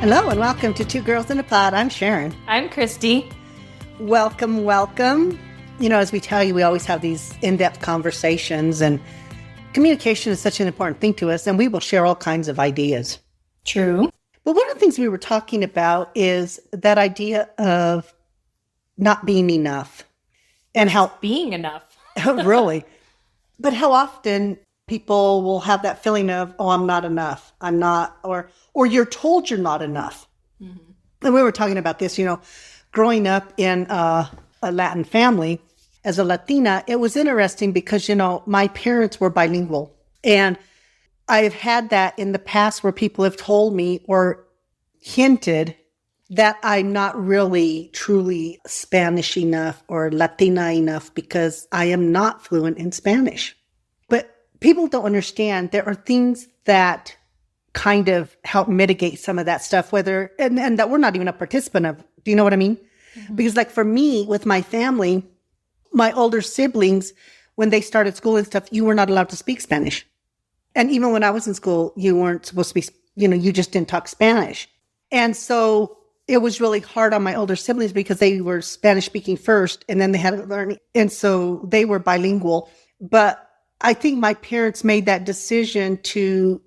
Hello and welcome to Two Girls in a Pod. I'm Sharon. I'm Christy. Welcome, welcome. You know, as we tell you, we always have these in-depth conversations, and communication is such an important thing to us, and we will share all kinds of ideas. True. But one of the things we were talking about is that idea of not being enough and how Being enough. really, but how often people will have that feeling of, oh, I'm not enough. I'm not, or you're told you're not enough. Mm-hmm. And we were talking about this, growing up in a Latin family as a Latina, it was interesting because, my parents were bilingual. And I've had that in the past where people have told me or hinted that I'm not really truly Spanish enough or Latina enough because I am not fluent in Spanish. But people don't understand there are things that kind of help mitigate some of that stuff, and that we're not even a participant of. Do you know what I mean? Mm-hmm. Because like for me, with my family, my older siblings, when they started school and stuff, you were not allowed to speak Spanish. And even when I was in school, you weren't supposed to be, you just didn't talk Spanish. And so it was really hard on my older siblings because they were Spanish speaking first and then they had to learn. And so they were bilingual. But I think my parents made that decision to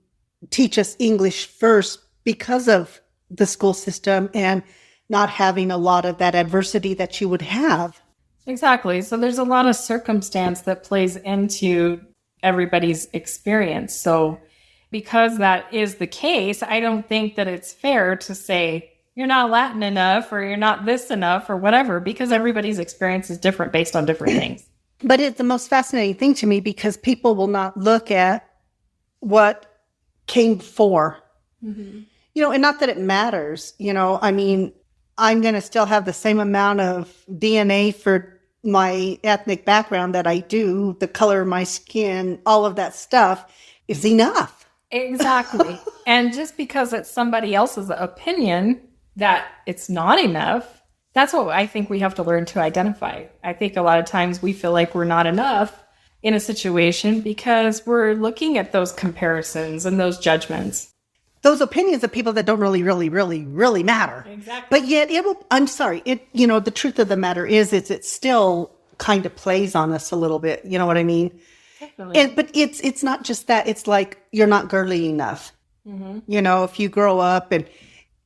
teach us English first because of the school system and not having a lot of that adversity that you would have. Exactly. So there's a lot of circumstance that plays into everybody's experience. So because that is the case, I don't think that it's fair to say you're not Latin enough or you're not this enough or whatever, because everybody's experience is different based on different things. But it's the most fascinating thing to me because people will not look at what came before. Mm-hmm. And not that it matters. I'm going to still have the same amount of DNA for my ethnic background that I do. The color of my skin, all of that stuff is enough. Exactly. And just because it's somebody else's opinion that it's not enough, that's what I think we have to learn to identify. I think a lot of times we feel like we're not enough in a situation because we're looking at those comparisons and those judgments. Those opinions of people that don't really, really, really, really matter. Exactly. But yet the truth of the matter is it still kind of plays on us a little bit. You know what I mean? Definitely. But it's not just that. It's like, you're not girly enough. Mm-hmm. If you grow up and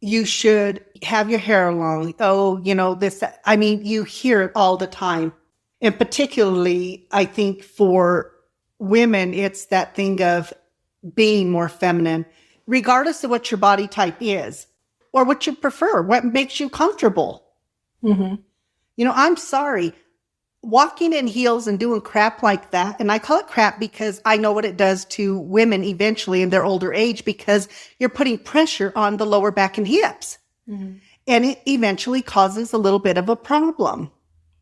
you should have your hair long. Oh, this, you hear it all the time. And particularly, I think for women, it's that thing of being more feminine, regardless of what your body type is or what you prefer, what makes you comfortable. Mm-hmm. I'm sorry. Walking in heels and doing crap like that, and I call it crap because I know what it does to women eventually in their older age because you're putting pressure on the lower back and hips. Mm-hmm. And it eventually causes a little bit of a problem.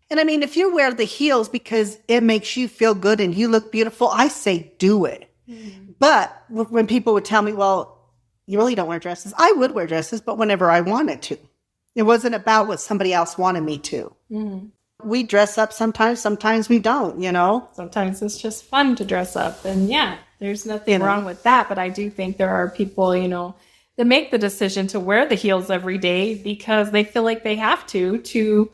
And if you wear the heels because it makes you feel good and you look beautiful, I say do it. Mm-hmm. But when people would tell me, well, you really don't wear dresses, I would wear dresses, but whenever I wanted to. It wasn't about what somebody else wanted me to. Mm-hmm. We dress up sometimes we don't, Sometimes it's just fun to dress up. And yeah, there's nothing wrong with that. But I do think there are people, that make the decision to wear the heels every day because they feel like they have to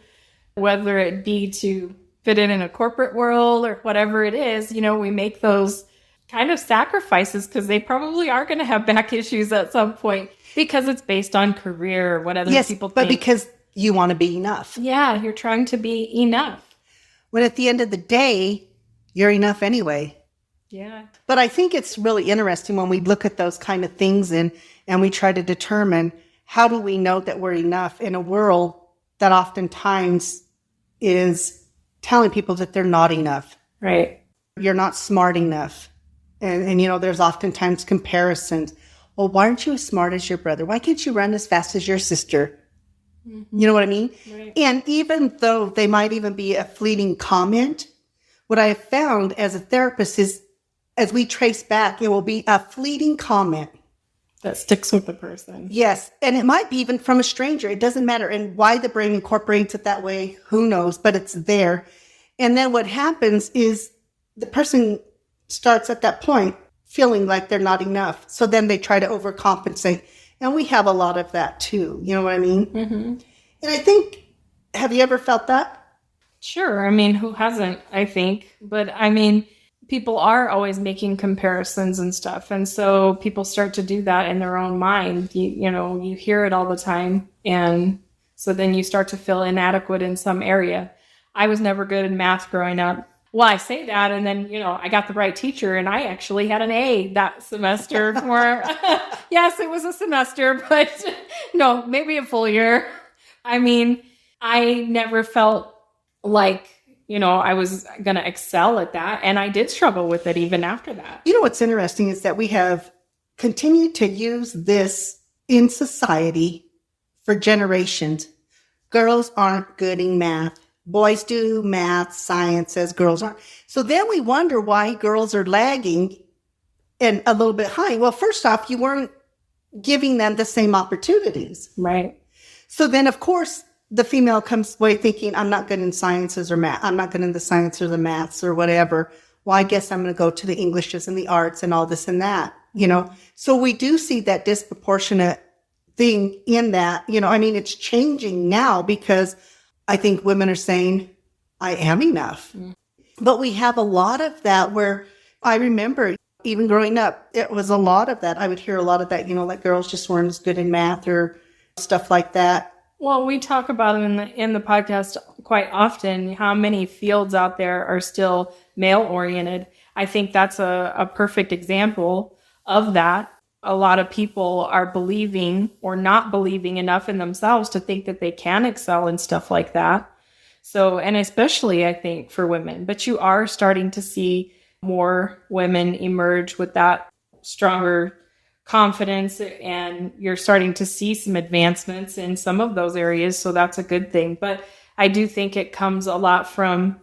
whether it be to fit in a corporate world or whatever it is, we make those kind of sacrifices because they probably are going to have back issues at some point because it's based on career or what other people think. But because you want to be enough. Yeah, you're trying to be enough. When at the end of the day, you're enough anyway. Yeah. But I think it's really interesting when we look at those kind of things and we try to determine how do we know that we're enough in a world that oftentimes is telling people that they're not enough. Right. You're not smart enough. And there's oftentimes comparisons. Well, why aren't you as smart as your brother? Why can't you run as fast as your sister? Mm-hmm. You know what I mean? Right. And even though they might even be a fleeting comment, what I have found as a therapist is as we trace back, it will be a fleeting comment. That sticks with the person. Yes. And it might be even from a stranger. It doesn't matter. And why the brain incorporates it that way, who knows? But it's there. And then what happens is the person starts at that point feeling like they're not enough. So then they try to overcompensate And we have a lot of that too. You know what I mean? And I think, have you ever felt that? Sure. I mean, who hasn't, I think. But I mean, people are always making comparisons and stuff. And so people start to do that in their own mind. You hear it all the time. And so then you start to feel inadequate in some area. I was never good in math growing up. Well, I say that, and then, I got the right teacher, and I actually had an A that semester for, yes, it was a semester, but no, maybe a full year. I mean, I never felt like, I was going to excel at that. And I did struggle with it even after that. You know, what's interesting is that we have continued to use this in society for generations. Girls aren't good in math. Boys do math, sciences, girls aren't. So then we wonder why girls are lagging and a little bit high. Well, first off, you weren't giving them the same opportunities. Right. So then, of course, the female comes away thinking, I'm not good in sciences or math. I'm not good in the science or the maths or whatever. Well, I guess I'm going to go to the Englishes and the arts and all this and that, So we do see that disproportionate thing in that, it's changing now because I think women are saying, I am enough. But we have a lot of that where I remember even growing up, it was a lot of that. I would hear a lot of that, like girls just weren't as good in math or stuff like that. Well, we talk about it in the podcast quite often, how many fields out there are still male-oriented. I think that's a perfect example of that. A lot of people are believing or not believing enough in themselves to think that they can excel in stuff like that. So, and especially I think for women, but you are starting to see more women emerge with that stronger confidence, and you're starting to see some advancements in some of those areas. So that's a good thing. But I do think it comes a lot from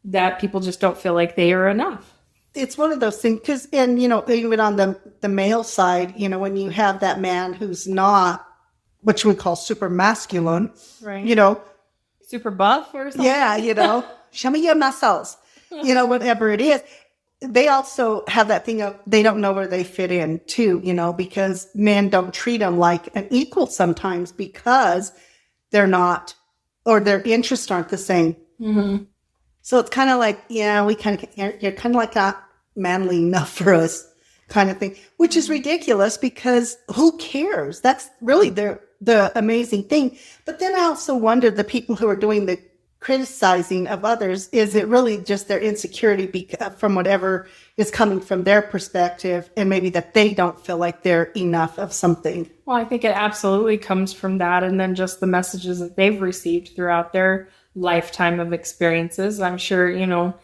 that people just don't feel like they are enough. It's one of those things because, and, even on the male side, when you have that man who's not, what you would call super masculine, right? Super buff or something. Yeah, show me your muscles, whatever it is. They also have that thing of they don't know where they fit in too, because men don't treat them like an equal sometimes because they're not, or their interests aren't the same. Mm-hmm. So it's kind of like, you're kind of like not manly enough for us kind of thing, which is ridiculous because who cares? That's really the amazing thing. But then I also wonder the people who are doing the criticizing of others, is it really just their insecurity from whatever is coming from their perspective and maybe that they don't feel like they're enough of something? Well, I think it absolutely comes from that. And then just the messages that they've received throughout their lifetime of experiences. I'm sure,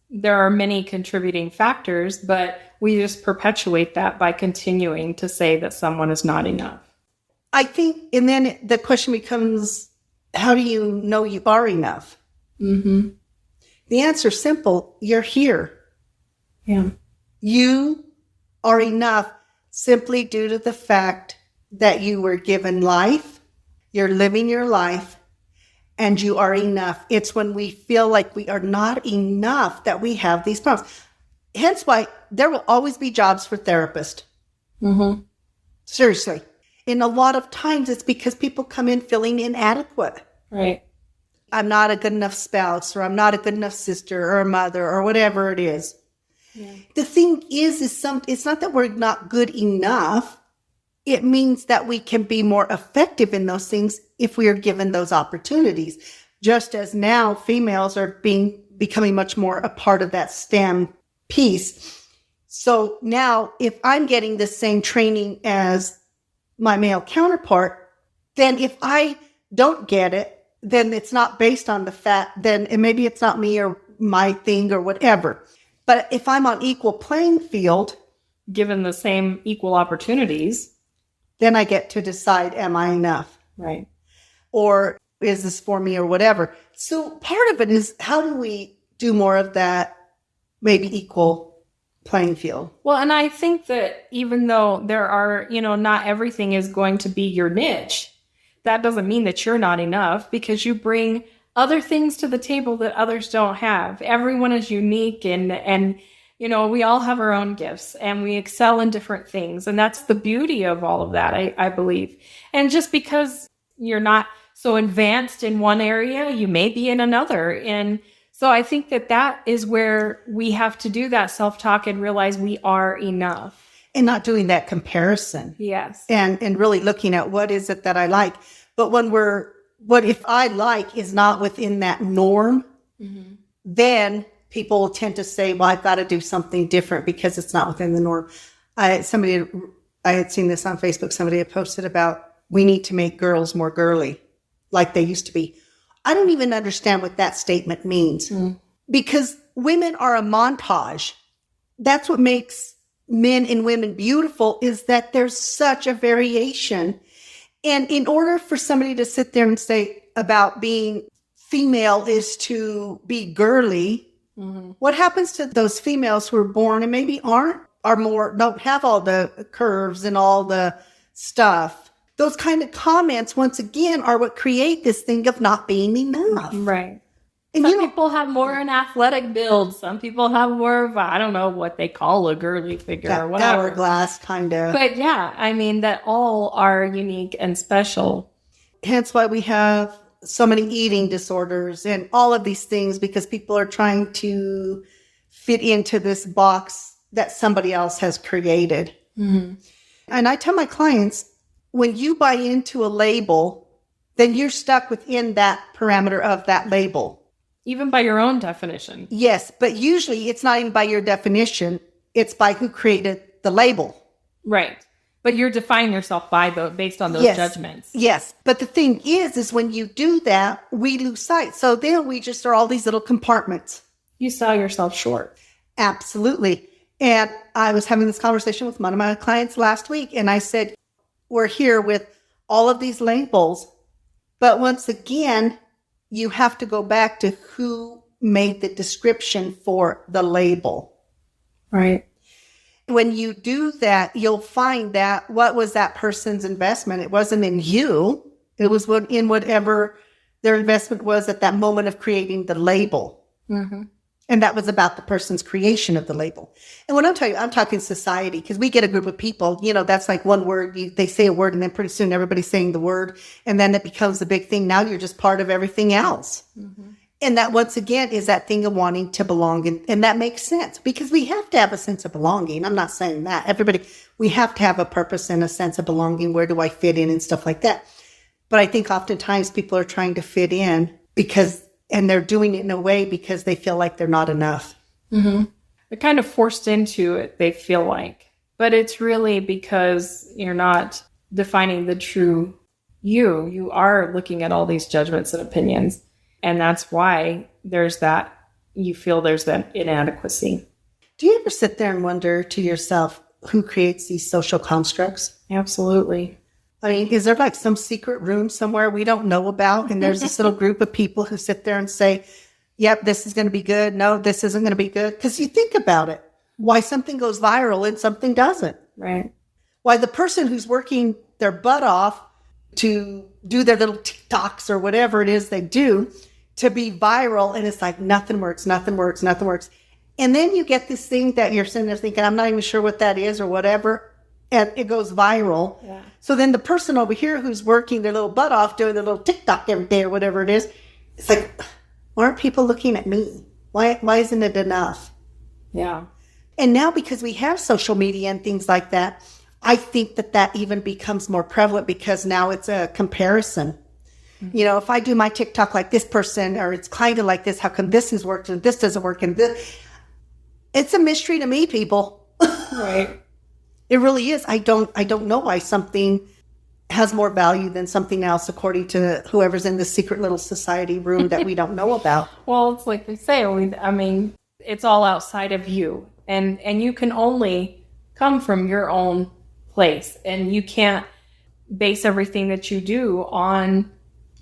there are many contributing factors, but we just perpetuate that by continuing to say that someone is not enough. I think, and then the question becomes, how do you know you are enough? Mm-hmm. The answer is simple. You're here. Yeah. You are enough simply due to the fact that you were given life, you're living your life, and you are enough. It's when we feel like we are not enough that we have these problems. Hence why there will always be jobs for therapists. Mm-hmm. Seriously. And a lot of times it's because people come in feeling inadequate. Right. I'm not a good enough spouse, or I'm not a good enough sister or a mother or whatever it is. Yeah. The thing is it's not that we're not good enough. It means that we can be more effective in those things if we are given those opportunities. Just as now females are becoming much more a part of that STEM piece. So now if I'm getting the same training as my male counterpart, then if I don't get it, then it's not based on the fact, then maybe it's not me or my thing or whatever. But if I'm on equal playing field, given the same equal opportunities, then I get to decide, am I enough? Right. Or is this for me or whatever? So part of it is, how do we do more of that maybe equal playing field? Well, and I think that even though there are, not everything is going to be your niche, that doesn't mean that you're not enough, because you bring other things to the table that others don't have. Everyone is unique, and You know, we all have our own gifts and we excel in different things. And that's the beauty of all of that, I believe. And just because you're not so advanced in one area, you may be in another. And so I think that is where we have to do that self-talk and realize we are enough. And not doing that comparison. Yes. And really looking at what is it that I like. But what if I like is not within that norm, then people tend to say, well, I've got to do something different because it's not within the norm. I had seen this on Facebook. Somebody had posted about, we need to make girls more girly like they used to be. I don't even understand what that statement means because women are a montage. That's what makes men and women beautiful, is that there's such a variation. And in order for somebody to sit there and say about being female is to be girly, what happens to those females who are born and maybe don't have all the curves and all the stuff? Those kind of comments, once again, are what create this thing of not being enough. Right. And some people have more an athletic build. Some people have more of, I don't know what they call a girly figure or whatever. Hourglass kind of. But yeah, I mean, that all are unique and special. Hence why we have so many eating disorders and all of these things, because people are trying to fit into this box that somebody else has created. And I tell my clients, when you buy into a label, then you're stuck within that parameter of that label. Even by your own definition. Yes, but usually it's not even by your definition. It's by who created the label. Right. But you're defining yourself based on those judgments. Yes. But the thing is when you do that, we lose sight. So then we just are all these little compartments. You sell yourself short. Absolutely. And I was having this conversation with one of my clients last week, and I said, we're here with all of these labels, but once again, you have to go back to who made the description for the label. Right. When you do that, you'll find that what was that person's investment? It wasn't in you. It was in whatever their investment was at that moment of creating the label. And that was about the person's creation of the label. And when I'm talking society, because we get a group of people, that's like one word, they say a word, and then pretty soon everybody's saying the word, and then it becomes a big thing. Now you're just part of everything else. And that, once again, is that thing of wanting to belong. And that makes sense, because we have to have a sense of belonging. I'm not saying that. We have to have a purpose and a sense of belonging. Where do I fit in and stuff like that? But I think oftentimes people are trying to fit in and they're doing it in a way because they feel like they're not enough. They're kind of forced into it, they feel like. But it's really because you're not defining the true you. You are looking at all these judgments and opinions. And that's why you feel there's that inadequacy. Do you ever sit there and wonder to yourself, who creates these social constructs? Absolutely. I mean, is there like some secret room somewhere we don't know about? And there's this little group of people who sit there and say, yep, this is going to be good. No, this isn't going to be good. Because you think about it, why something goes viral and something doesn't. Right. Why the person who's working their butt off to do their little TikToks or whatever it is they do to be viral, and it's like nothing works. And then you get this thing that you're sitting there thinking, I'm not even sure what that is or whatever. And it goes viral. Yeah. So then the person over here who's working their little butt off doing their little TikTok every day or whatever it is, it's like, why aren't people looking at me? Why isn't it enough? Yeah. And now, because we have social media and things like that, I think that even becomes more prevalent, because now it's a comparison. If I do my TikTok like this person, or it's kind of like this, how come this has worked and this doesn't work? And this, it's a mystery to me, people. Right. It really is. I don't know why something has more value than something else, according to whoever's in the secret little society room that we don't know about. Well, it's like they say, I mean, it's all outside of you, and you can only come from your own place, and you can't base everything that you do on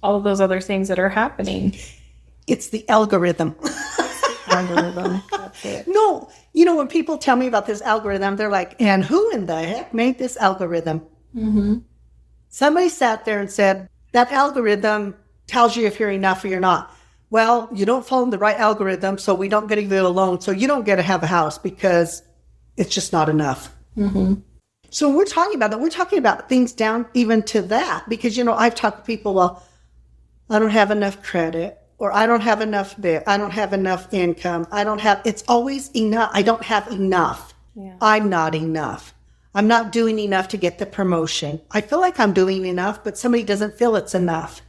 all of those other things that are happening. It's the algorithm. Algorithm. That's it. No, when people tell me about this algorithm, they're like, and who in the heck made this algorithm? Somebody sat there and said, that algorithm tells you if you're enough or you're not. well, you don't follow the right algorithm, so we don't get to get a loan, so you don't get to have a house because it's just not enough. So when we're talking about that, we're talking about things down even to that, because, I've talked to people, well, I don't have enough credit, or I don't have enough this, I don't have enough income, it's always enough. I don't have enough. Yeah. I'm not enough. I'm not doing enough to get the promotion. I feel like I'm doing enough, but somebody doesn't feel it's enough.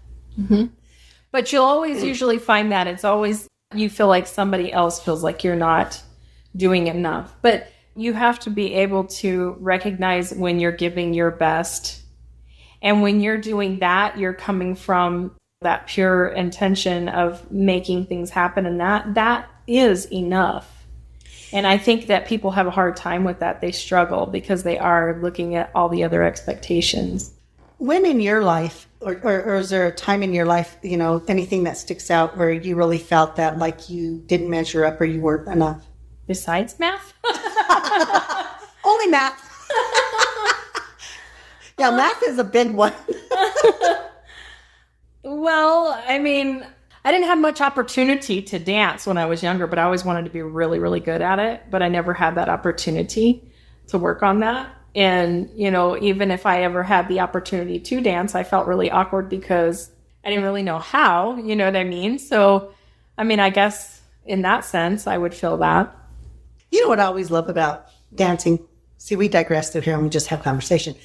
But you'll always usually find that it's always, you feel like somebody else feels like you're not doing enough. But you have to be able to recognize when you're giving your best. And when you're doing that, you're coming from that pure intention of making things happen. And that is enough. And I think that people have a hard time with that. They struggle because they are looking at all the other expectations. When in your life, or is there a time in your life, anything that sticks out where you really felt that like you didn't measure up or you weren't enough? Besides math? Only math. Yeah, math is a big one. Well, I mean, I didn't have much opportunity to dance when I was younger, but I always wanted to be really, really good at it. But I never had that opportunity to work on that. And, even if I ever had the opportunity to dance, I felt really awkward because I didn't really know how, you know what I mean? So, I guess in that sense, I would feel that. You know what I always love about dancing? See, we digress through here and we just have conversation.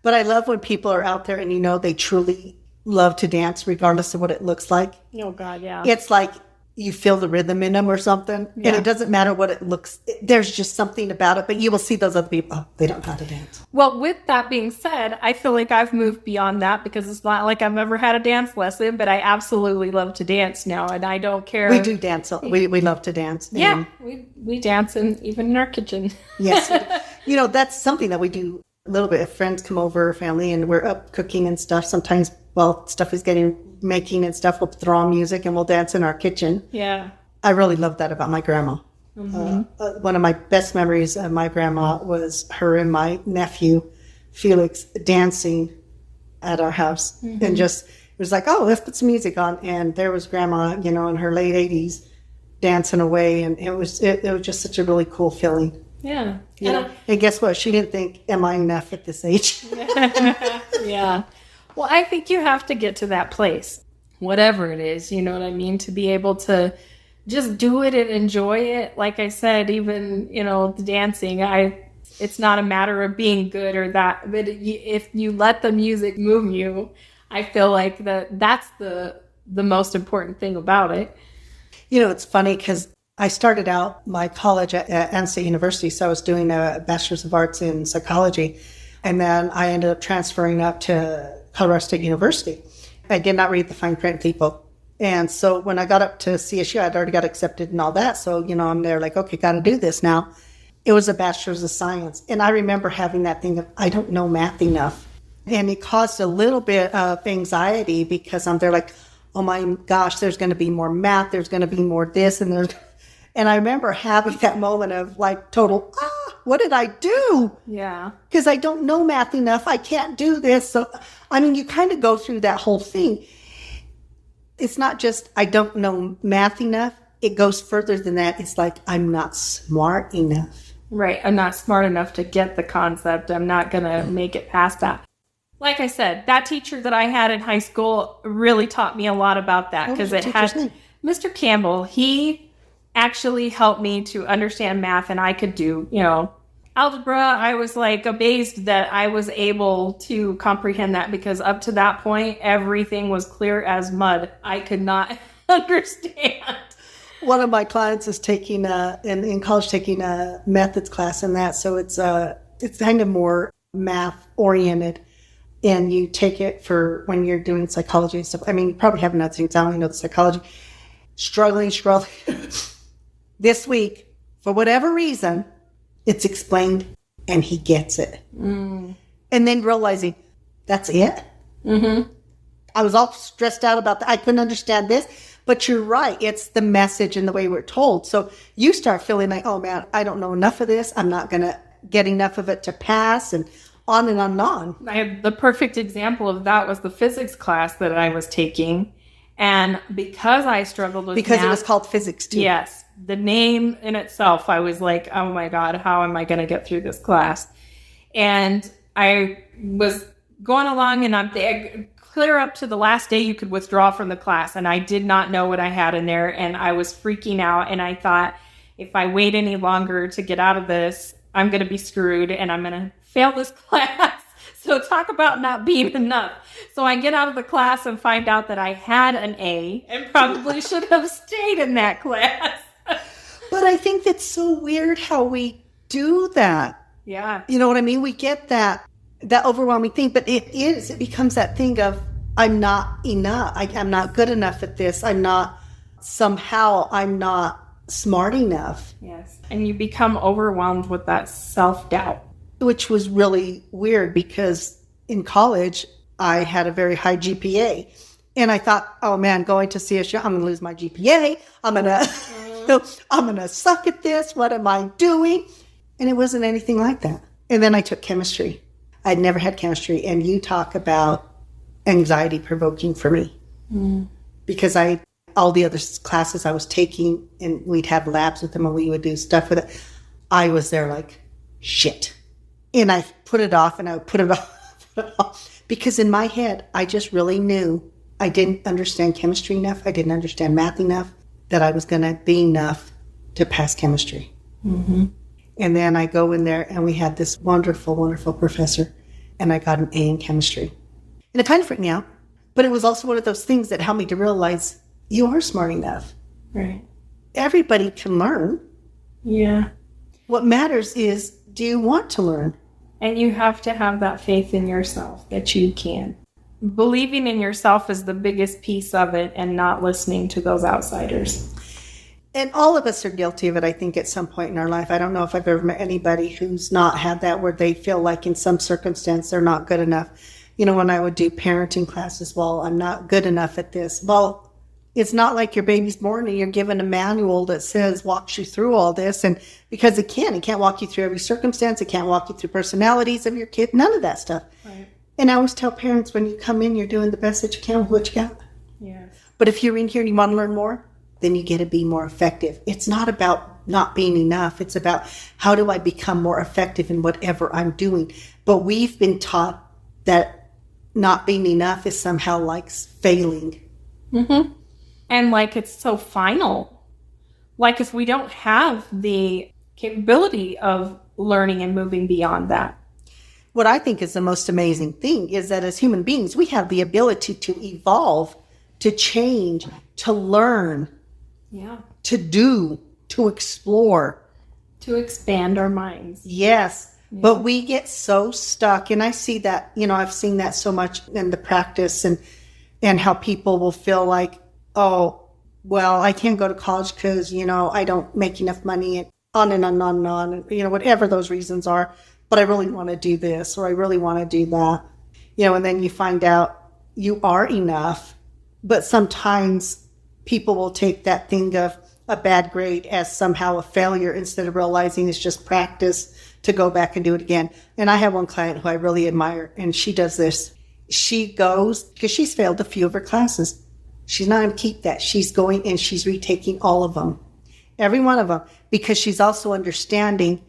But I love when people are out there and they truly love to dance regardless of what it looks like. Oh, God, yeah. It's like you feel the rhythm in them or something. Yeah. And it doesn't matter what it looks. There's just something about it. But you will see those other people, they don't know how to dance. Well, with that being said, I feel like I've moved beyond that because it's not like I've ever had a dance lesson, but I absolutely love to dance now. And I don't care. We do dance. We love to dance. Yeah, we dance even in our kitchen. Yes. That's something that we do a little bit. If friends come over, family, and we're up cooking and stuff, sometimes, stuff is making and stuff, we'll throw on music and we'll dance in our kitchen. Yeah. I really love that about my grandma. One of my best memories of my grandma was her and my nephew, Felix, dancing at our house. And just, it was like, oh, let's put some music on. And there was grandma, in her late 80s dancing away. And it was just such a really cool feeling. Yeah. And guess what? She didn't think, am I enough at this age? Yeah. Well, I think you have to get to that place, whatever it is, you know what I mean? To be able to just do it and enjoy it. Like I said, even, the dancing, it's not a matter of being good or that, but if you let the music move you, I feel like that's the most important thing about it. It's funny because I started out my college at Ann State University, so I was doing a Bachelor's of Arts in Psychology, and then I ended up transferring up to Colorado State University. I did not read the fine print, people. And so when I got up to CSU, I'd already got accepted and all that. So, I'm there like, okay, got to do this now. It was a Bachelor's of Science. And I remember having that thing of, I don't know math enough. And it caused a little bit of anxiety because I'm there like, oh my gosh, there's going to be more math. There's going to be more this. And I remember having that moment of like total, what did I do? Yeah. Because I don't know math enough. I can't do this. So, you kind of go through that whole thing. It's not just, I don't know math enough. It goes further than that. It's like, I'm not smart enough. Right. I'm not smart enough to get the concept. I'm not going to make it past that. Like I said, that teacher that I had in high school really taught me a lot about that because it had Mr. Campbell. He actually helped me to understand math, and I could do, algebra. I was like amazed that I was able to comprehend that because up to that point, everything was clear as mud. I could not understand. One of my clients is taking in college taking a methods class in that, so it's kind of more math oriented. And you take it for when you're doing psychology and stuff. You probably have another things. I don't know the psychology. Struggling. This week, for whatever reason, it's explained and he gets it. And then realizing, that's it? Mm-hmm. I was all stressed out about that. I couldn't understand this. But you're right. It's the message and the way we're told. So you start feeling like, oh man, I don't know enough of this. I'm not going to get enough of it to pass. And on and on and on. The perfect example of that was the physics class that I was taking. And because I struggled with Because math, it was called physics too. yes, the name in itself, I was like, oh my God, how am I going to get through this class? And I was going along, and I'm clear up to the last day you could withdraw from the class. And I did not know what I had in there. And I was freaking out. And I thought, if I wait any longer to get out of this, I'm going to be screwed and I'm going to fail this class. So talk about not being enough. So I get out of the class and find out that I had an A and probably should have stayed in that class. But I think that's so weird how we do that. Yeah. You know what I mean? We get that overwhelming thing, but it becomes that thing of, I'm not enough. I'm not good enough at this. I'm not smart enough. Yes. And you become overwhelmed with that self-doubt. Which was really weird because in college, I had a very high GPA. And I thought, oh man, going to CSU, I'm going to lose my GPA. I'm going to suck at this. What am I doing? And it wasn't anything like that. And then I took chemistry. I'd never had chemistry. And you talk about anxiety provoking for me. Because all the other classes I was taking, and we'd have labs with them and we would do stuff with it. I was there like, shit. And I put it off and I would put it off. Because in my head, I just really knew I didn't understand chemistry enough. I didn't understand math enough that I was going to be enough to pass chemistry. Mm-hmm. And then I go in there and we had this wonderful, wonderful professor, and I got an A in chemistry. And it kind of freaked me out, but it was also one of those things that helped me to realize you are smart enough. Right. Everybody can learn. Yeah. What matters is, do you want to learn? And you have to have that faith in yourself that you can. Believing in yourself is the biggest piece of it, and not listening to those outsiders. And all of us are guilty of it, I think, at some point in our life. I don't know if I've ever met anybody who's not had that, where they feel like in some circumstance they're not good enough. You know, when I would do parenting classes, well, I'm not good enough at this. Well, it's not like your baby's born and you're given a manual that says, walks you through all this. And because it can't walk you through every circumstance. It can't walk you through personalities of your kid, none of that stuff. Right. And I always tell parents, when you come in, you're doing the best that you can with what you got. Yes. But if you're in here and you want to learn more, then you get to be more effective. It's not about not being enough. It's about, how do I become more effective in whatever I'm doing? But we've been taught that not being enough is somehow like failing. Mm-hmm. And like it's so final. Like if we don't have the capability of learning and moving beyond that. What I think is the most amazing thing is that as human beings, we have the ability to evolve, to change, to learn, to do, to explore. To expand our minds. Yes. Yeah. But we get so stuck. And I see that, I've seen that so much in the practice and how people will feel like, oh, well, I can't go to college because, I don't make enough money, and on and on and on, whatever those reasons are. But I really want to do this, or I really want to do that. And then you find out you are enough. But sometimes people will take that thing of a bad grade as somehow a failure, instead of realizing it's just practice to go back and do it again. And I have one client who I really admire, and she does this. She goes, because she's failed a few of her classes. She's not going to keep that. She's going and she's retaking all of them, every one of them, because she's also understanding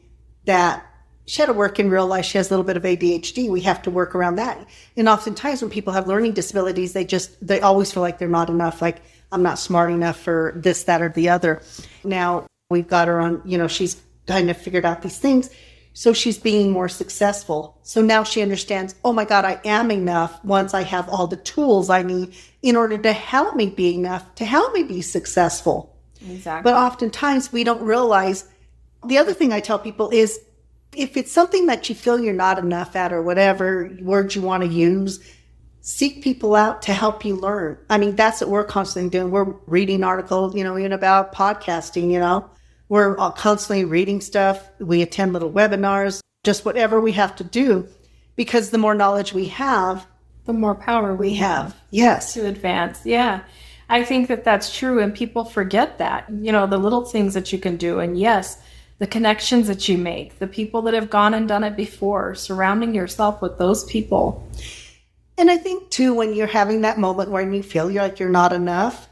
that she had to work in real life. She has a little bit of ADHD. We have to work around that. And oftentimes when people have learning disabilities, they always feel like they're not enough. Like, I'm not smart enough for this, that, or the other. Now we've got her on, she's kind of figured out these things. So she's being more successful. So now she understands, oh my God, I am enough once I have all the tools I need in order to help me be enough, to help me be successful. Exactly. But oftentimes we don't realize. The other thing I tell people is, if it's something that you feel you're not enough at, or whatever words you want to use, seek people out to help you learn. I mean, that's what we're constantly doing. We're reading articles, even about podcasting, We're constantly reading stuff. We attend little webinars, just whatever we have to do, because the more knowledge we have, the more power we have. Yes. To advance. Yeah. I think that that's true. And people forget that, the little things that you can do. And yes, the connections that you make, the people that have gone and done it before, surrounding yourself with those people. And I think too, when you're having that moment where you feel like you're not enough,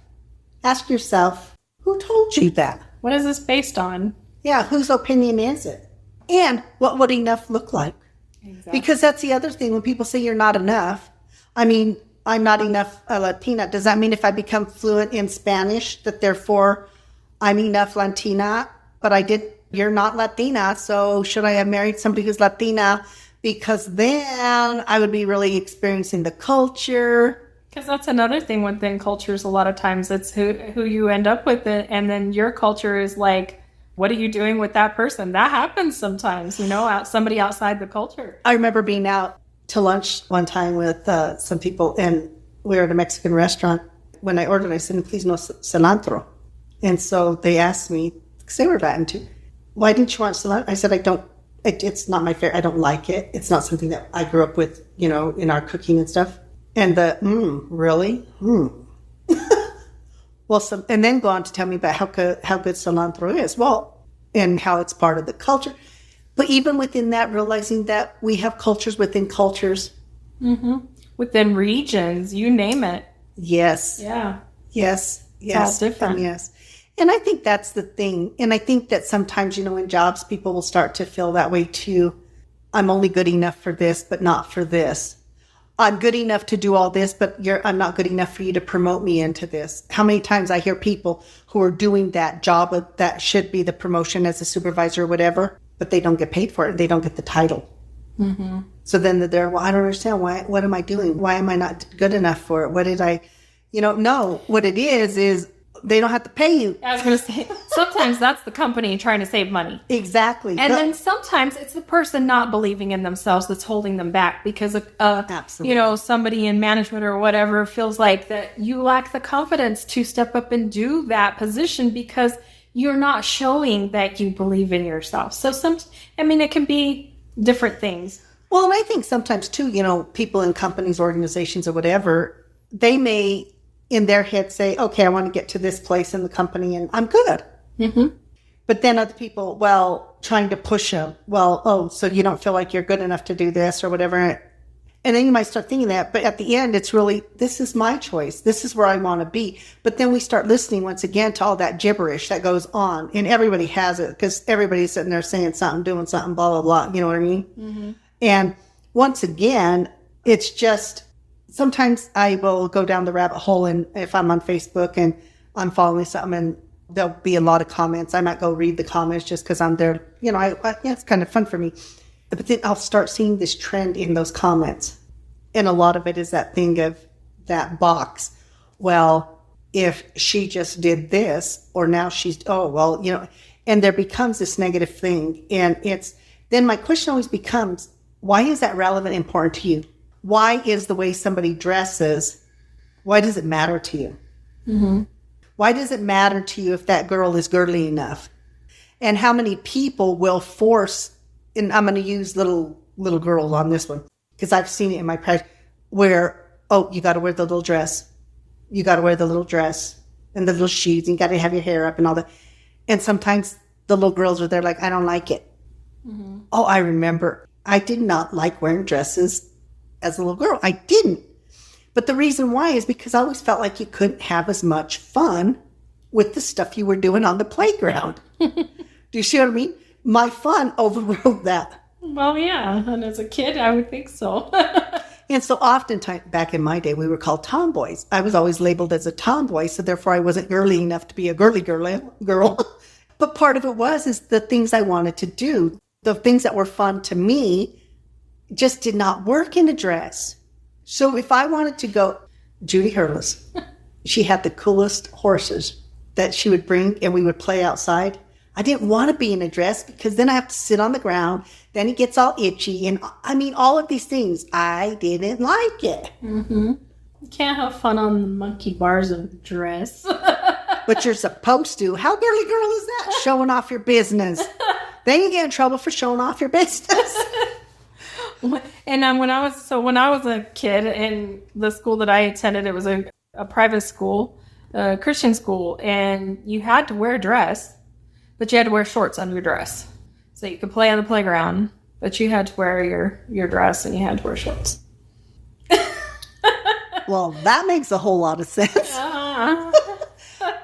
ask yourself, who told you that? What is this based on? Yeah, whose opinion is it? And what would enough look like? Exactly. Because that's the other thing. When people say you're not enough, I mean, I'm not enough Latina. Does that mean if I become fluent in Spanish, that therefore I'm enough Latina? But you're not Latina, so should I have married somebody who's Latina? Because then I would be really experiencing the culture. Because that's another thing within cultures. A lot of times it's who you end up with, it, and then your culture is like, what are you doing with that person? That happens sometimes, somebody outside the culture. I remember being out to lunch one time with some people, and we were at a Mexican restaurant. When I ordered, I said, please no cilantro. And so they asked me, because they were Latin too, why didn't you want cilantro? I said, it's not my favorite. I don't like it. It's not something that I grew up with, in our cooking and stuff. And really? Well, and then go on to tell me about how good cilantro is. Well, and how it's part of the culture. But even within that, realizing that we have cultures within cultures. Mm-hmm. Within regions, you name it. Yes. Yeah. Yes. It's all different. And yes. And I think that's the thing. And I think that sometimes, in jobs, people will start to feel that way too. I'm only good enough for this, but not for this. I'm good enough to do all this, but I'm not good enough for you to promote me into this. How many times I hear people who are doing that job that should be the promotion as a supervisor or whatever, but they don't get paid for it. They don't get the title. Mm-hmm. So then they're, well, I don't understand. What am I doing? Why am I not good enough for it? What did I, no, what it is they don't have to pay you. I was going to say, sometimes that's the company trying to save money. Exactly. And then sometimes it's the person not believing in themselves that's holding them back because, Absolutely. Somebody in management or whatever feels like that you lack the confidence to step up and do that position because you're not showing that you believe in yourself. So it can be different things. Well, and I think sometimes too, people in companies, organizations or whatever, they may in their head say, okay, I want to get to this place in the company and I'm good. Mm-hmm. But then other people, trying to push them, so you don't feel like you're good enough to do this or whatever. And then you might start thinking that, but at the end, it's really, this is my choice. This is where I want to be. But then we start listening once again to all that gibberish that goes on. And everybody has it because everybody's sitting there saying something, doing something, blah, blah, blah. You know what I mean? Mm-hmm. And once again, it's just, sometimes I will go down the rabbit hole, and if I'm on Facebook and I'm following something and there'll be a lot of comments, I might go read the comments just because I'm there. It's kind of fun for me. But then I'll start seeing this trend in those comments. And a lot of it is that thing of that box. Well, if she just did this, or now and there becomes this negative thing. And then my question always becomes, why is that relevant and important to you? Why is the way somebody dresses, why does it matter to you? Mm-hmm. Why does it matter to you if that girl is girly enough? And how many people will force, and I'm going to use little girls on this one, because I've seen it in my practice, where, you got to wear the little dress. You got to wear the little dress and the little shoes, and you got to have your hair up and all that. And sometimes the little girls are there like, I don't like it. Mm-hmm. Oh, I remember. I did not like wearing dresses as a little girl. I didn't. But the reason why is because I always felt like you couldn't have as much fun with the stuff you were doing on the playground. Do you see what I mean? My fun overrode that. Well, yeah. And as a kid, I would think so. And so oftentimes, back in my day, we were called tomboys. I was always labeled as a tomboy, so therefore I wasn't girly enough to be a girly girl. But part of it is the things I wanted to do. The things that were fun to me just did not work in a dress. So if I wanted to go, Judy Hurlis, she had the coolest horses that she would bring and we would play outside. I didn't want to be in a dress because then I have to sit on the ground. Then it gets all itchy. And all of these things, I didn't like it. Mm-hmm. You can't have fun on the monkey bars of a dress. But you're supposed to. How girly girl is that? Showing off your business. Then you get in trouble for showing off your business. And when I was a kid in the school that I attended, it was a private school, a Christian school, and you had to wear a dress, but you had to wear shorts under your dress. So you could play on the playground, but you had to wear your dress and you had to wear shorts. Well, that makes a whole lot of sense.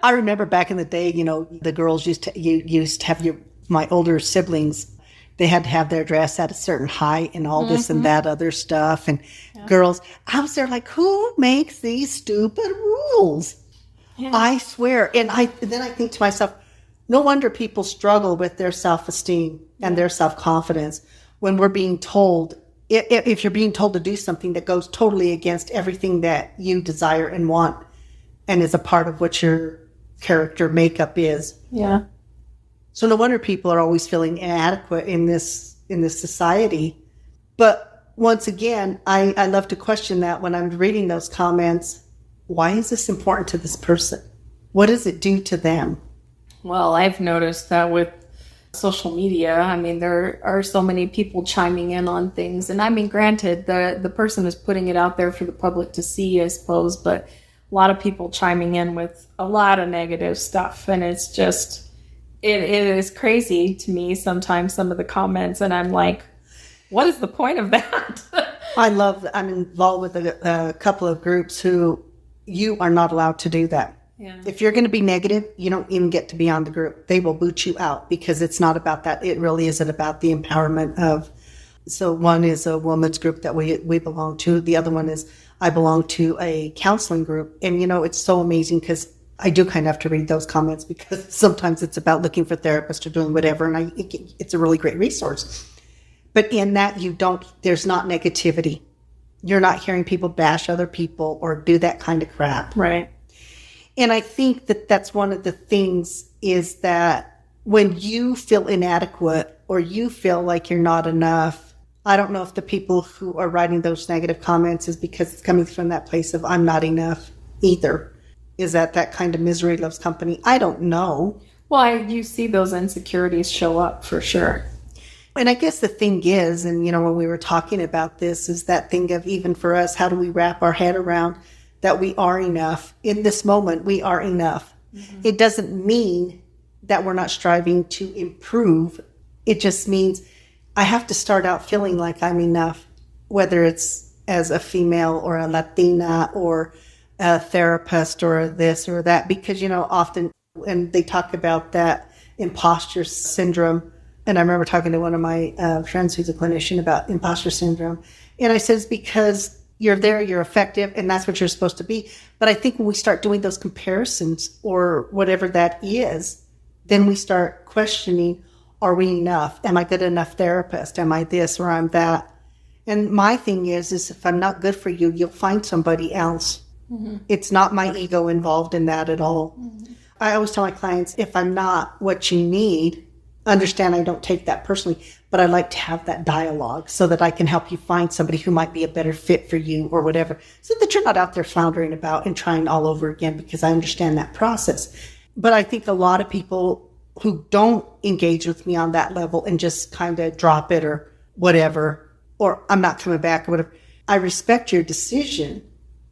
I remember back in the day, the girls used to have my older siblings, they had to have their dress at a certain height and all this and that other stuff. And girls, I was there like, who makes these stupid rules? Yeah. I swear. And then I think to myself, no wonder people struggle with their self-esteem and their self-confidence when we're being told, if you're being told to do something that goes totally against everything that you desire and want and is a part of what your character makeup is. Yeah. So no wonder people are always feeling inadequate in this society. But once again, I love to question that when I'm reading those comments. Why is this important to this person? What does it do to them? Well, I've noticed that with social media, I mean, there are so many people chiming in on things. And I mean, granted, the person is putting it out there for the public to see, I suppose, but a lot of people chiming in with a lot of negative stuff. And it's just, it is crazy to me sometimes, some of the comments. And I'm like, what is the point of that? I'm involved with a couple of groups who you are not allowed to do that. Yeah. If you're going to be negative, you don't even get to be on the group. They will boot you out because it's not about that. It really isn't about the empowerment of. So one is a women's group that we belong to. The other one is I belong to a counseling group. And, it's so amazing because I do kind of have to read those comments because sometimes it's about looking for therapists or doing whatever. And it's a really great resource. But in that, there's not negativity. You're not hearing people bash other people or do that kind of crap. Right. And I think that that's one of the things is that when you feel inadequate or you feel like you're not enough, I don't know if the people who are writing those negative comments is because it's coming from that place of I'm not enough either. Is that kind of misery loves company? I don't know. Well, you see those insecurities show up for sure. And I guess the thing is, and when we were talking about this, is that thing of even for us, how do we wrap our head around that we are enough? In this moment, we are enough. Mm-hmm. It doesn't mean that we're not striving to improve. It just means I have to start out feeling like I'm enough, whether it's as a female or a Latina or a therapist or this or that, because, often, and they talk about that imposter syndrome. And I remember talking to one of my friends who's a clinician about imposter syndrome. And I said, it's because you're there, you're effective, and that's what you're supposed to be. But I think when we start doing those comparisons or whatever that is, then we start questioning, are we enough? Am I good enough therapist? Am I this or I'm that? And my thing is if I'm not good for you, you'll find somebody else. Mm-hmm. It's not my ego involved in that at all. Mm-hmm. I always tell my clients, if I'm not what you need, understand I don't take that personally, but I like to have that dialogue so that I can help you find somebody who might be a better fit for you or whatever, so that you're not out there floundering about and trying all over again, because I understand that process. But I think a lot of people who don't engage with me on that level and just kind of drop it or whatever, or I'm not coming back or whatever, I respect your decision.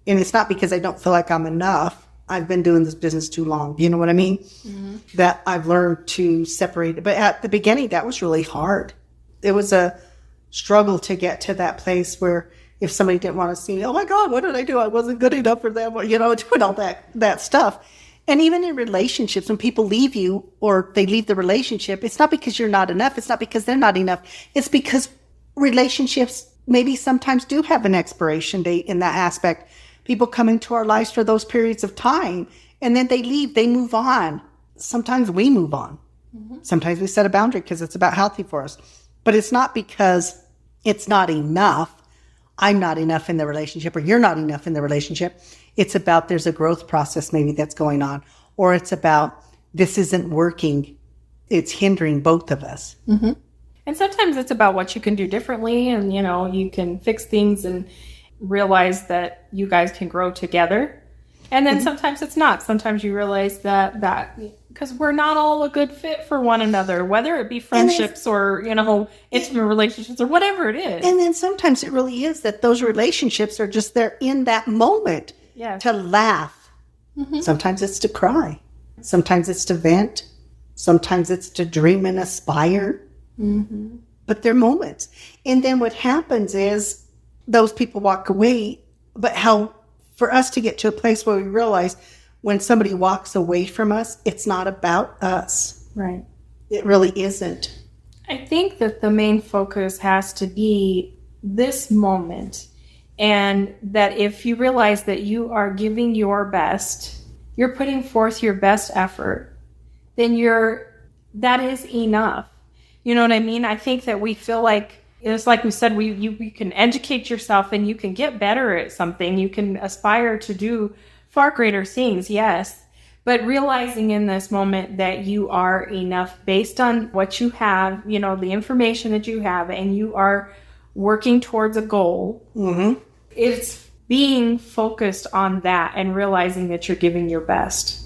And it's not because I don't feel like I'm enough. I've been doing this business too long. You know what I mean? Mm-hmm. That I've learned to separate it. But at the beginning, that was really hard. It was a struggle to get to that place where if somebody didn't want to see me, oh my God, what did I do? I wasn't good enough for them, or, doing all that stuff. And even in relationships, when people leave you or they leave the relationship, it's not because you're not enough. It's not because they're not enough. It's because relationships maybe sometimes do have an expiration date in that aspect. People come into our lives for those periods of time, and then they leave, they move on. Sometimes we move on. Mm-hmm. Sometimes we set a boundary because it's about healthy for us. But it's not because it's not enough. I'm not enough in the relationship, or you're not enough in the relationship. It's about there's a growth process maybe that's going on, or it's about this isn't working. It's hindering both of us. Mm-hmm. And sometimes it's about what you can do differently, and, you can fix things and realize that you guys can grow together. And then sometimes it's not. Sometimes you realize that because we're not all a good fit for one another, whether it be friendships or, intimate relationships or whatever it is. And then sometimes it really is that those relationships are just there in that moment to laugh. Mm-hmm. Sometimes it's to cry. Sometimes it's to vent. Sometimes it's to dream and aspire. Mm-hmm. But they're moments. And then what happens is those people walk away, but how for us to get to a place where we realize when somebody walks away from us, it's not about us. Right. It really isn't. I think that the main focus has to be this moment. And that if you realize that you are giving your best, you're putting forth your best effort, then that is enough. You know what I mean? I think that we feel like, it's like we said, you can educate yourself and you can get better at something. You can aspire to do far greater things, yes. But realizing in this moment that you are enough based on what you have, you know, the information that you have, and you are working towards a goal. Mm-hmm. It's being focused on that and realizing that you're giving your best.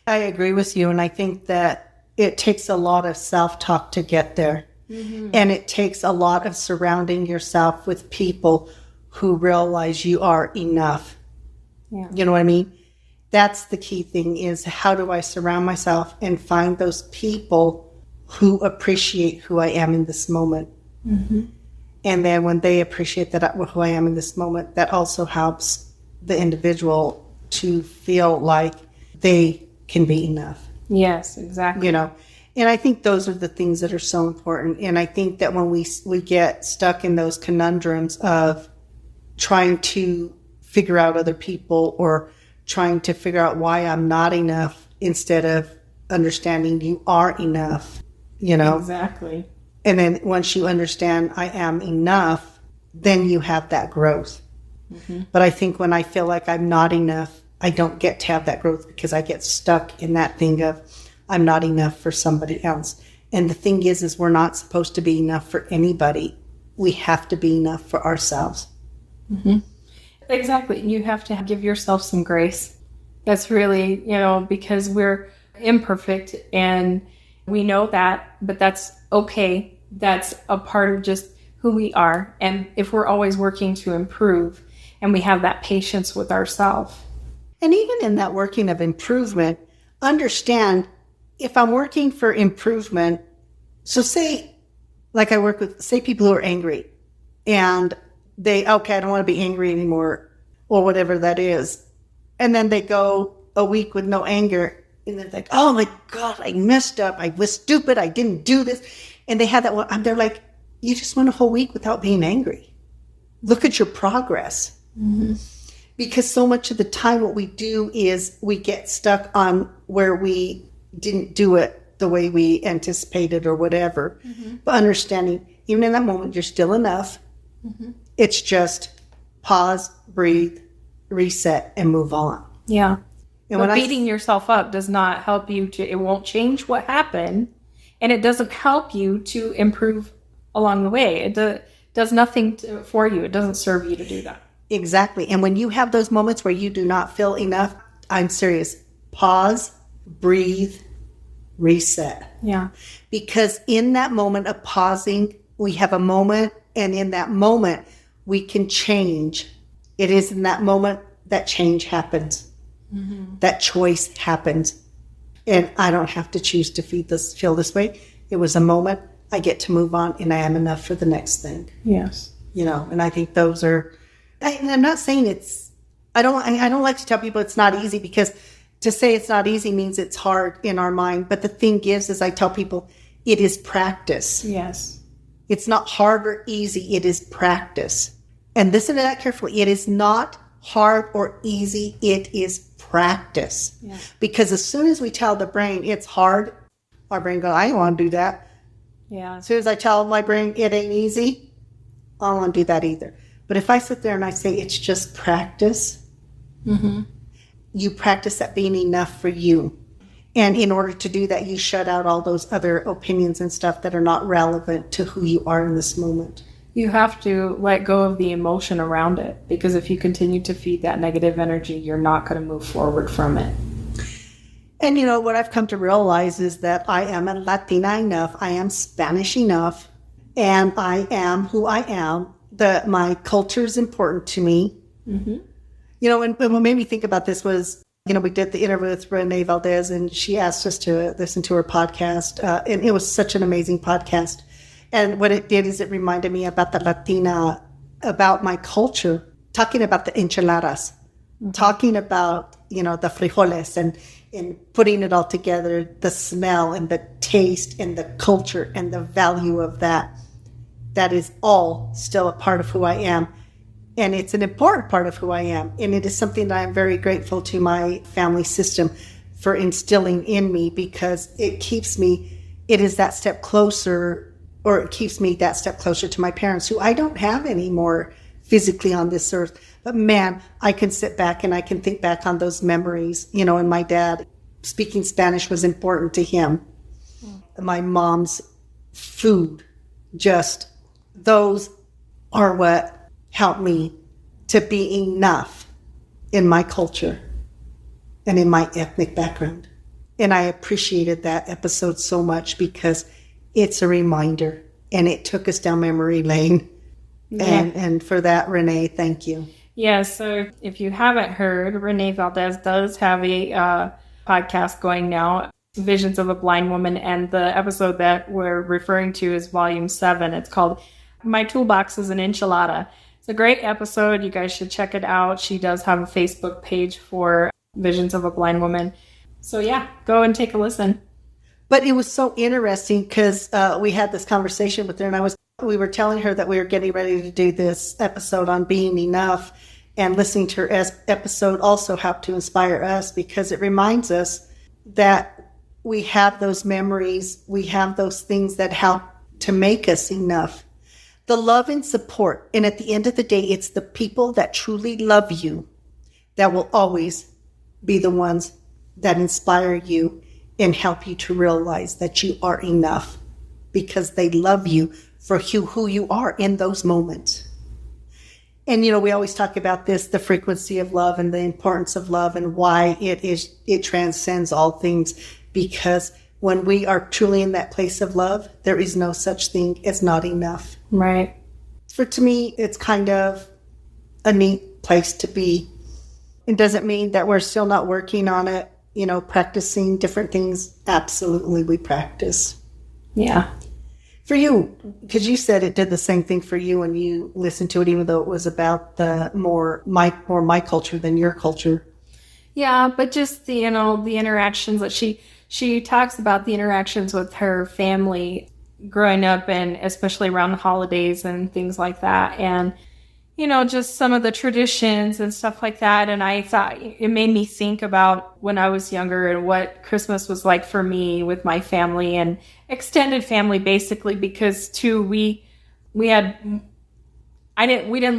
I agree with you. And I think that it takes a lot of self-talk to get there. Mm-hmm. And it takes a lot of surrounding yourself with people who realize you are enough. Yeah. You know what I mean? That's the key thing, is how do I surround myself and find those people who appreciate who I am in this moment. Mm-hmm. And then when they appreciate that who I am in this moment, that also helps the individual to feel like they can be enough. Yes, exactly. You know, and I think those are the things that are so important. And I think that when we get stuck in those conundrums of trying to figure out other people or trying to figure out why I'm not enough instead of understanding you are enough, you know. Exactly. And then once you understand I am enough, then you have that growth. Mm-hmm. But I think when I feel like I'm not enough, I don't get to have that growth because I get stuck in that thing of I'm not enough for somebody else. And the thing is we're not supposed to be enough for anybody. We have to be enough for ourselves. Mm-hmm. Exactly. You have to give yourself some grace. That's really, you know, because we're imperfect and we know that, but that's okay. That's a part of just who we are. And if we're always working to improve and we have that patience with ourselves. And even in that working of improvement, understand if I'm working for improvement, so say, like I work with, say people who are angry and I don't want to be angry anymore or whatever that is. And then they go a week with no anger and they're like, oh my God, I messed up. I was stupid. I didn't do this. And they have that one. They're like, you just went a whole week without being angry. Look at your progress. Mm-hmm. Because so much of the time what we do is we get stuck on where we didn't do it the way we anticipated or whatever. Mm-hmm. But understanding, even in that moment, you're still enough. Mm-hmm. It's just pause, breathe, reset, and move on. Yeah. And but beating yourself up does not help you it won't change what happened, and it doesn't help you to improve along the way. It does nothing for you. It doesn't serve you to do that. Exactly. And when you have those moments where you do not feel enough, I'm serious. Pause, breathe, reset. Yeah. Because in that moment of pausing, we have a moment, and in that moment, we can change. It is in that moment that change happens. Mm-hmm. That choice happens. And I don't have to choose to feel this way. It was a moment. I get to move on, and I am enough for the next thing. Yes. You know, and I think those are, I'm not saying I don't like to tell people it's not easy, because to say it's not easy means it's hard in our mind. But the thing is I tell people, it is practice. Yes. It's not hard or easy. It is practice. And listen to that carefully. It is not hard or easy. It is practice. Yeah. Because as soon as we tell the brain it's hard, our brain goes, I don't want to do that. Yeah. As soon as I tell my brain it ain't easy, I don't want to do that either. But if I sit there and I say it's just practice, mm-hmm. you practice at being enough for you. And in order to do that, you shut out all those other opinions and stuff that are not relevant to who you are in this moment. You have to let go of the emotion around it, because if you continue to feed that negative energy, you're not going to move forward from it. And you know, what I've come to realize is that I am a Latina enough, I am Spanish enough, and I am who I am. My culture is important to me. Mm-hmm. You know, and what made me think about this was, you know, we did the interview with Renee Valdez, and she asked us to listen to her podcast, and it was such an amazing podcast. And what it did is it reminded me about the Latina, about my culture, talking about the enchiladas. talking about, the frijoles and putting it all together, the smell and the taste and the culture and the value of that. That is all still a part of who I am. And it's an important part of who I am. And it is something that I'm very grateful to my family system for instilling in me, because it is that step closer, or it keeps me that step closer to my parents, who I don't have anymore physically on this earth. But man, I can sit back and I can think back on those memories, and my dad, speaking Spanish was important to him. My mom's food, just those are what helped me to be enough in my culture and in my ethnic background. And I appreciated that episode so much, because it's a reminder, and it took us down memory lane. Yeah. And for that, Renee, thank you. Yeah, so if you haven't heard, Renee Valdez does have a podcast going now, Visions of a Blind Woman, and the episode that we're referring to is Volume 7. It's called My Toolbox is an Enchilada. It's a great episode. You guys should check it out. She does have a Facebook page for Visions of a Blind Woman. So yeah, go and take a listen. But it was so interesting, because we had this conversation with her, and we were telling her that we were getting ready to do this episode on being enough, and listening to her episode also helped to inspire us, because it reminds us that we have those memories, we have those things that help to make us enough. The love and support. And at the end of the day, it's the people that truly love you that will always be the ones that inspire you and help you to realize that you are enough, because they love you for who you are in those moments. And, we always talk about this, the frequency of love and the importance of love, and why it transcends all things, because when we are truly in that place of love, there is no such thing as not enough. Right. To me, it's kind of a neat place to be. It doesn't mean that we're still not working on it, practicing different things. Absolutely, we practice. Yeah. For you, because you said it did the same thing for you when you listened to it, even though it was about the more my culture than your culture. Yeah, but just the interactions that she talks about, the interactions with her family growing up, and especially around holidays and things like that, and just some of the traditions and stuff like that. And I thought it made me think about when I was younger and what Christmas was like for me with my family and extended family, basically, because we didn't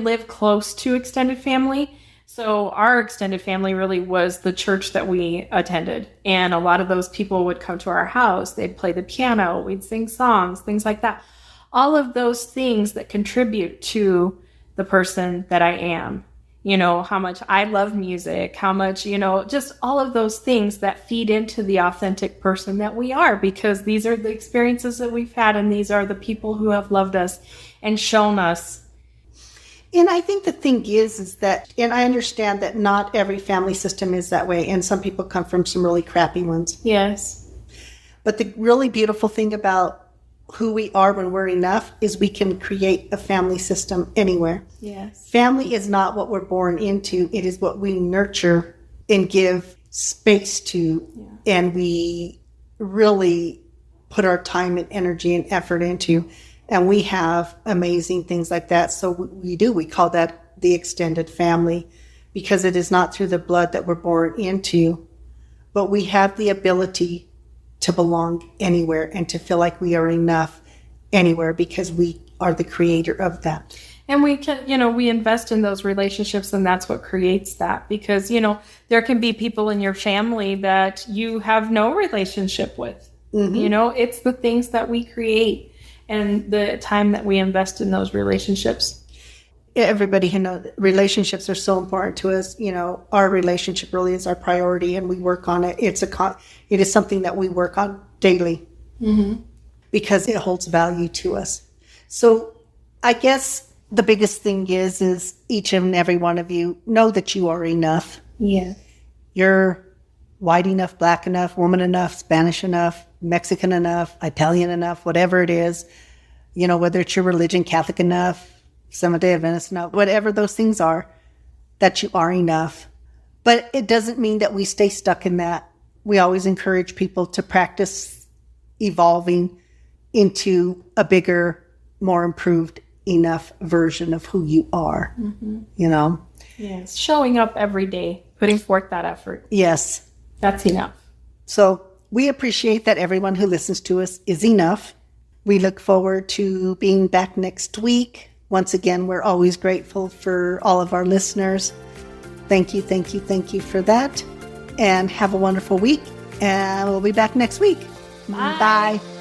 live close to extended family. So our extended family really was the church that we attended. And a lot of those people would come to our house. They'd play the piano. We'd sing songs, things like that. All of those things that contribute to the person that I am, how much I love music, how much, just all of those things that feed into the authentic person that we are, because these are the experiences that we've had, and these are the people who have loved us and shown us. And I think the thing is that, and I understand that not every family system is that way, and some people come from some really crappy ones. Yes. But the really beautiful thing about who we are when we're enough is we can create a family system anywhere. Yes. Family is not what we're born into. It is what we nurture and give space to. Yeah. And we really put our time and energy and effort into. And we have amazing things like that. So we call that the extended family, because it is not through the blood that we're born into, but we have the ability to belong anywhere and to feel like we are enough anywhere, because we are the creator of that. And we can, we invest in those relationships, and that's what creates that, because, there can be people in your family that you have no relationship with. Mm-hmm. It's the things that we create and the time that we invest in those relationships. Everybody knows relationships are so important to us. Our relationship really is our priority, and we work on it. It is something that we work on daily, mm-hmm. because it holds value to us. So I guess the biggest thing is each and every one of you know that you are enough. Yeah. You're white enough, black enough, woman enough, Spanish enough, Mexican enough, Italian enough, whatever it is, whether it's your religion, Catholic enough, Seventh-day Adventist enough, whatever those things are, that you are enough. But it doesn't mean that we stay stuck in that. We always encourage people to practice evolving into a bigger, more improved enough version of who you are, you know? Yes. Showing up every day, putting forth that effort. Yes. That's enough. So we appreciate that everyone who listens to us is enough. We look forward to being back next week. Once again, we're always grateful for all of our listeners. Thank you for that. And have a wonderful week. And we'll be back next week. Bye. Bye.